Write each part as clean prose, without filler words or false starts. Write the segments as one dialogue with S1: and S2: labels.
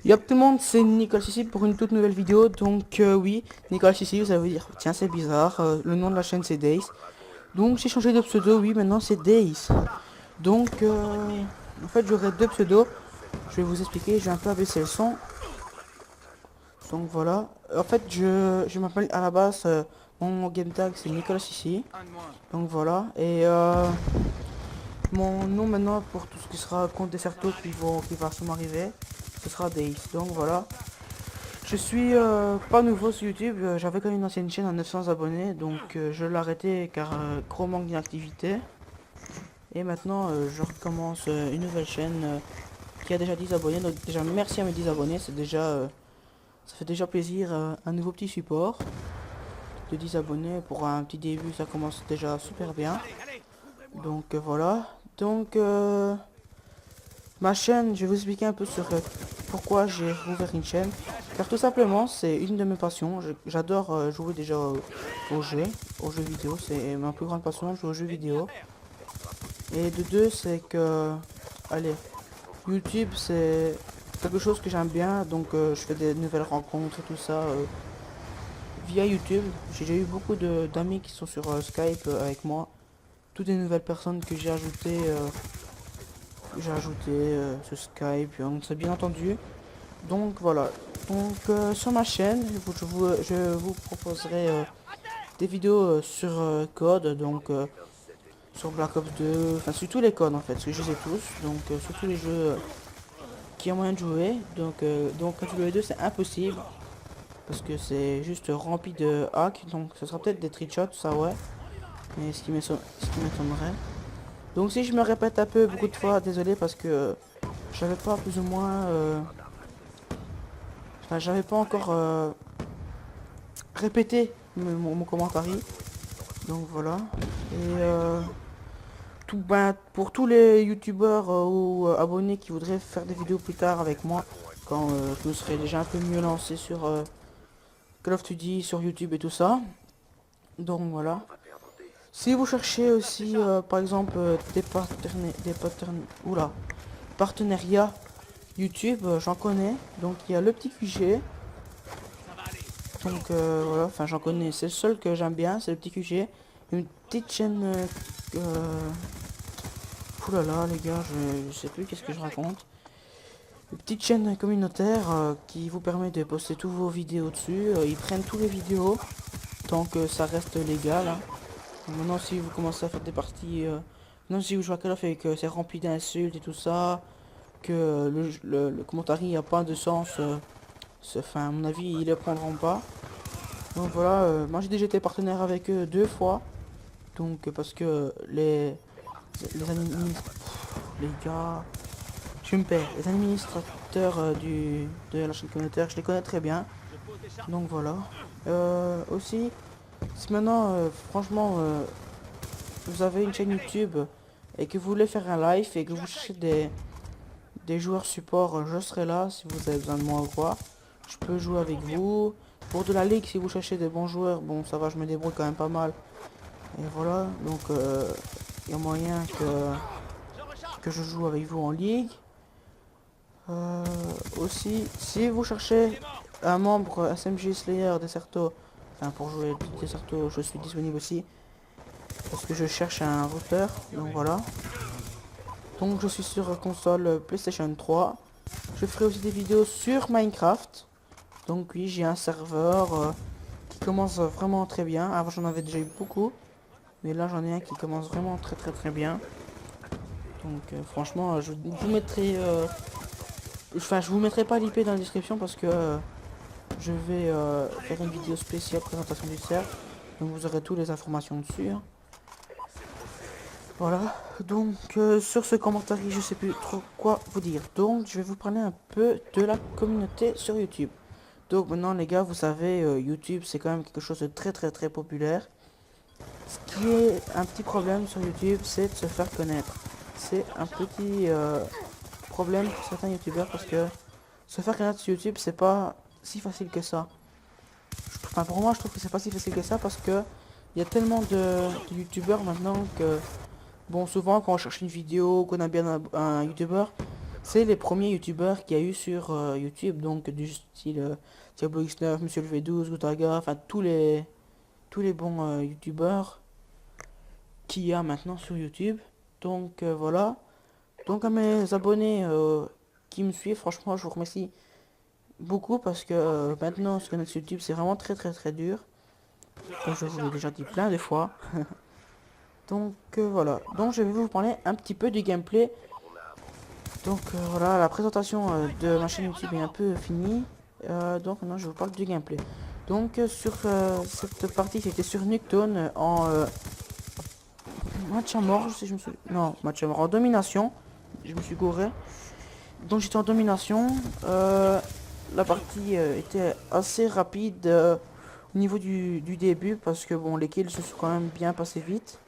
S1: Yop tout le monde, c'est Nicolas ici pour une toute nouvelle vidéo. Donc oui, Nicolas ici, vous allez vous dire, tiens c'est bizarre, le nom de la chaîne c'est Days. Donc j'ai changé de pseudo, oui maintenant c'est Days. Donc en fait j'aurai deux pseudos, je vais vous expliquer, je vais un peu abaisser le son. Donc voilà, en fait je m'appelle à la base, mon game tag c'est Nicolas ici. Donc voilà, et mon nom maintenant pour tout ce qui sera compte des certos qui va sûrement arriver, ce sera Days. Donc voilà. Je suis pas nouveau sur YouTube, j'avais quand même une ancienne chaîne à 900 abonnés, donc je l'ai arrêté car gros manque d'inactivité. Et maintenant je recommence une nouvelle chaîne qui a déjà 10 abonnés, donc déjà merci à mes 10 abonnés, c'est déjà, ça fait déjà plaisir, un nouveau petit support de 10 abonnés pour un petit début, ça commence déjà super bien. Donc voilà, donc ma chaîne, je vais vous expliquer un peu sur pourquoi j'ai ouvert une chaîne. Car tout simplement, c'est une de mes passions. J'adore jouer déjà aux jeux vidéo. C'est ma plus grande passion, jouer aux jeux vidéo. Et de deux, c'est que, allez, YouTube, c'est quelque chose que j'aime bien. Donc, je fais des nouvelles rencontres et tout ça via YouTube. J'ai déjà eu beaucoup d'amis qui sont sur Skype avec moi. Toutes des nouvelles personnes que j'ai ajoutées. Sur Skype, on s'est bien entendu. Donc voilà. Donc sur ma chaîne, je vous proposerai des vidéos sur code, donc sur Black Ops 2, enfin sur tous les codes en fait, parce que je les ai tous, donc sur tous les jeux qui ont moyen de jouer. Donc quand tu joues les deux, c'est impossible, parce que c'est juste rempli de hacks, donc ce sera peut-être des trickshots, ça ouais, mais ce qui m'étonnerait. Donc si je me répète un peu beaucoup de fois, désolé parce que j'avais pas plus ou moins... enfin j'avais pas encore répété mon commentaire. Donc voilà. Et pour tous les youtubeurs ou abonnés qui voudraient faire des vidéos plus tard avec moi, quand je serai déjà un peu mieux lancé sur Call of Duty, sur YouTube et tout ça. Donc voilà. Si vous cherchez aussi par exemple partenariats YouTube, j'en connais. Donc il y a le petit QG. Donc voilà, enfin j'en connais, c'est le seul que j'aime bien, c'est le petit QG. Une petite chaîne... oulala les gars, je sais plus qu'est-ce que je raconte. Une petite chaîne communautaire qui vous permet de poster tous vos vidéos dessus. Ils prennent tous les vidéos tant que ça reste légal. Hein. Maintenant si vous commencez à faire des parties... maintenant si vous jouez à Call of et que c'est rempli d'insultes et tout ça, que le commentaire n'a pas de sens, enfin à mon avis ils le prendront pas. Donc voilà, moi j'ai déjà été partenaire avec eux 2 fois. Donc parce que les gars, je me perds. Les administrateurs de la chaîne communautaire, je les connais très bien. Donc voilà. Aussi, si maintenant, franchement, vous avez une chaîne YouTube et que vous voulez faire un live et que vous cherchez des joueurs support, je serai là si vous avez besoin de moi ou quoi. Je peux jouer avec vous. Pour de la ligue, si vous cherchez des bons joueurs, bon ça va, je me débrouille quand même pas mal. Et voilà, donc il y a moyen que je joue avec vous en ligue. Aussi, si vous cherchez un membre SMG Slayer Deserto, enfin pour jouer Deserto, je suis disponible aussi. Parce que je cherche un routeur, donc voilà. Donc je suis sur console PlayStation 3. Je ferai aussi des vidéos sur Minecraft. Donc oui, j'ai un serveur qui commence vraiment très bien. Avant j'en avais déjà eu beaucoup. Mais là j'en ai un qui commence vraiment très bien. Donc franchement je vous mettrai enfin je vous mettrai pas l'IP dans la description parce que je vais faire une vidéo spéciale présentation du serveur. Donc vous aurez toutes les informations dessus. Hein. Voilà. Donc sur ce commentaire je sais plus trop quoi vous dire. Donc je vais vous parler un peu de la communauté sur YouTube. Donc maintenant les gars vous savez YouTube c'est quand même quelque chose de très populaire. Ce qui est un petit problème sur YouTube, c'est de se faire connaître. C'est un petit problème pour certains youtubeurs parce que se faire connaître sur YouTube, c'est pas si facile que ça. Enfin, pour moi, je trouve que c'est pas si facile que ça parce que il y a tellement de youtubeurs maintenant que, bon, souvent quand on cherche une vidéo, qu'on a bien un youtubeur, c'est les premiers youtubeurs qu'il y a eu sur YouTube, donc du style Diablo X9, Monsieur le V12, Gotaga, enfin tous les bons youtubeurs qu'il y a maintenant sur YouTube. Donc voilà. Donc à mes abonnés qui me suivent, franchement je vous remercie beaucoup parce que maintenant se connaître sur YouTube c'est vraiment très dur. Comme je vous l'ai déjà dit plein de fois. Donc voilà. Donc je vais vous parler un petit peu du gameplay. Donc voilà, la présentation de ma chaîne YouTube est un peu finie. Donc maintenant je vous parle du gameplay. Donc sur cette partie j'étais sur Nuketown en match à mort, je sais, je me suis... Non, match à mort en domination. Je me suis gouré. Donc j'étais en domination. La partie était assez rapide au niveau du début parce que bon, les kills se sont quand même bien passés vite.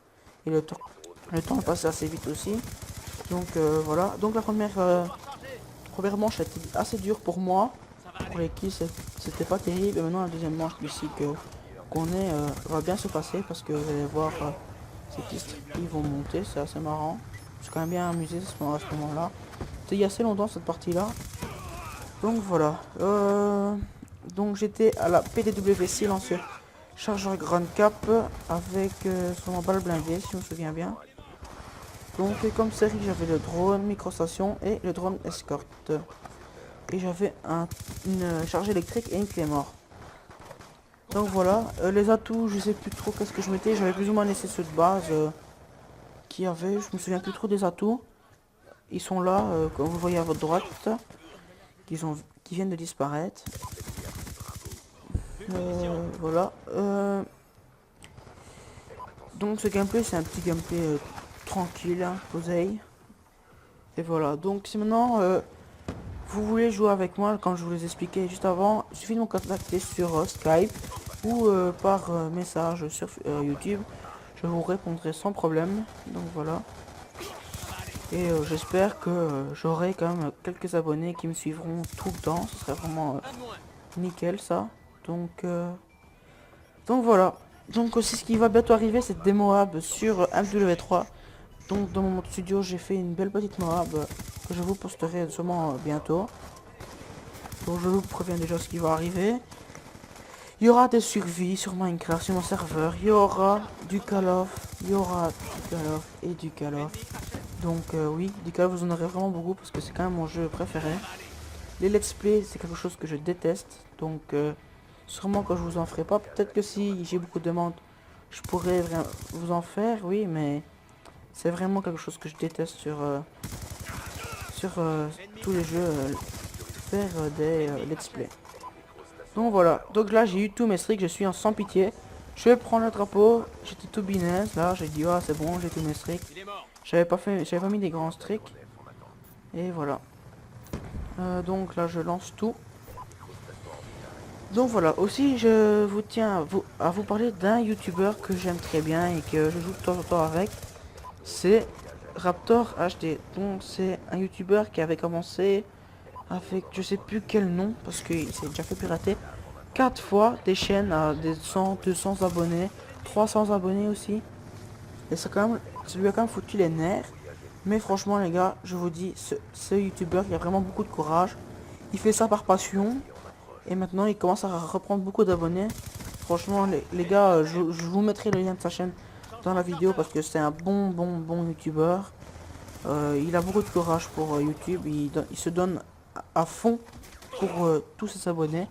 S1: Et le temps est passé assez vite aussi. Donc voilà. Donc la première manche a été assez dure pour moi. Pour les kills, c'était pas terrible. Et maintenant la deuxième manche ici qu'on est va bien se passer parce que vous allez voir ces petits strips qui vont monter. C'est assez marrant. Je suis quand même bien amusé à ce moment-là. C'était il y a assez longtemps cette partie-là. Donc voilà. Donc j'étais à la PDW silencieux chargeur Grand Cap avec son balle blindée si je me souviens bien. Donc comme série j'avais le drone microstation et le drone escorte. Et j'avais une charge électrique et une clé mort. Donc voilà. Les atouts je sais plus trop qu'est-ce que je mettais. J'avais plus ou moins laissé ceux de base qui avait. Je me souviens plus trop des atouts. Ils sont là comme vous voyez à votre droite. Qui viennent de disparaître. Voilà. Donc ce gameplay c'est un petit gameplay tranquille, hein, posé. Et voilà. Donc si maintenant vous voulez jouer avec moi, comme je vous les expliquais juste avant, il suffit de me contacter sur Skype ou par message sur YouTube. Je vous répondrai sans problème. Donc voilà. Et j'espère que j'aurai quand même quelques abonnés qui me suivront tout le temps. Ce serait vraiment nickel ça. Donc voilà. Donc aussi ce qui va bientôt arriver c'est des Moab sur MW3. Donc dans mon studio j'ai fait une belle petite Moab que je vous posterai sûrement bientôt. Donc je vous préviens déjà ce qui va arriver. Il y aura des survies sur Minecraft, sur mon serveur. Il y aura du Call of. Il y aura du Call of et du Call of. Donc oui, du Call of vous en aurez vraiment beaucoup parce que c'est quand même mon jeu préféré. Les let's play c'est quelque chose que je déteste. Donc sûrement que je vous en ferai pas. Peut-être que si j'ai beaucoup de demandes, je pourrais vous en faire, oui, mais c'est vraiment quelque chose que je déteste sur tous les jeux, faire des let's play. Donc voilà, donc là j'ai eu tous mes streaks, je suis en sans pitié. Je vais prendre le drapeau, j'étais tout business, là j'ai dit ah c'est bon, j'ai tous mes streaks. J'avais pas mis des grands streaks. Et voilà. Donc là je lance tout. Donc voilà, aussi je vous tiens à vous parler d'un youtubeur que j'aime très bien et que je joue de temps en temps avec. C'est Raptor HD. Donc c'est un youtubeur qui avait commencé avec je sais plus quel nom parce qu'il s'est déjà fait pirater 4 fois des chaînes à des 100, 200 abonnés, 300 abonnés aussi. Et ça lui a quand même foutu les nerfs. Mais franchement les gars, je vous dis, ce youtubeur il a vraiment beaucoup de courage. Il fait ça par passion. Et maintenant il commence à reprendre beaucoup d'abonnés. Franchement les gars, je vous mettrai le lien de sa chaîne dans la vidéo parce que c'est un bon youtubeur. Il a beaucoup de courage pour YouTube. Il se donne à fond pour tous ses abonnés.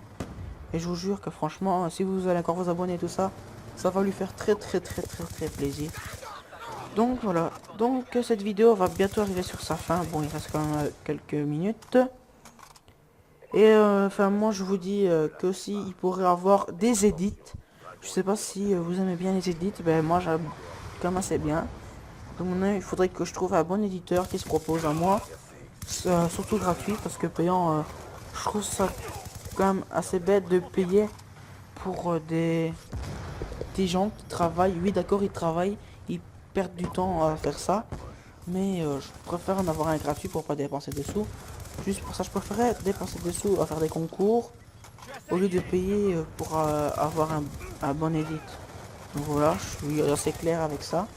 S1: Et je vous jure que franchement, si vous allez encore vous abonner et tout ça, ça va lui faire très plaisir. Donc voilà, donc cette vidéo va bientôt arriver sur sa fin. Bon, il reste quand même quelques minutes. Et enfin moi je vous dis que aussi il pourrait avoir des edits. Je sais pas si vous aimez bien les edits, ben moi j'aime quand même assez bien. Donc maintenant il faudrait que je trouve un bon éditeur qui se propose à moi. Surtout gratuit parce que payant, je trouve ça quand même assez bête de payer pour des gens qui travaillent. Oui d'accord ils travaillent, ils perdent du temps à faire ça. Mais je préfère en avoir un gratuit pour pas dépenser des sous. Juste pour ça je préférais dépenser des sous à faire des concours au lieu de payer pour avoir un bon edit. Donc voilà, je suis assez clair avec ça.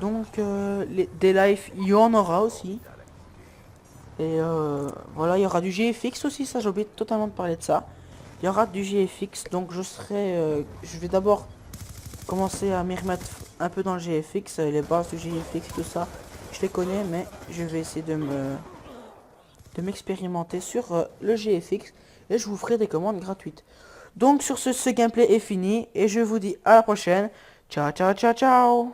S1: Donc des lives il y en aura aussi. Et voilà, il y aura du GFX aussi, ça j'ai oublié totalement de parler de ça. Il y aura du GFX, donc je vais d'abord commencer à m'y remettre un peu dans le GFX, les bases du GFX et tout ça. Je les connais, mais je vais essayer de m'expérimenter sur le GFX et je vous ferai des commandes gratuites. Donc sur ce gameplay est fini et je vous dis à la prochaine. Ciao, ciao, ciao, ciao.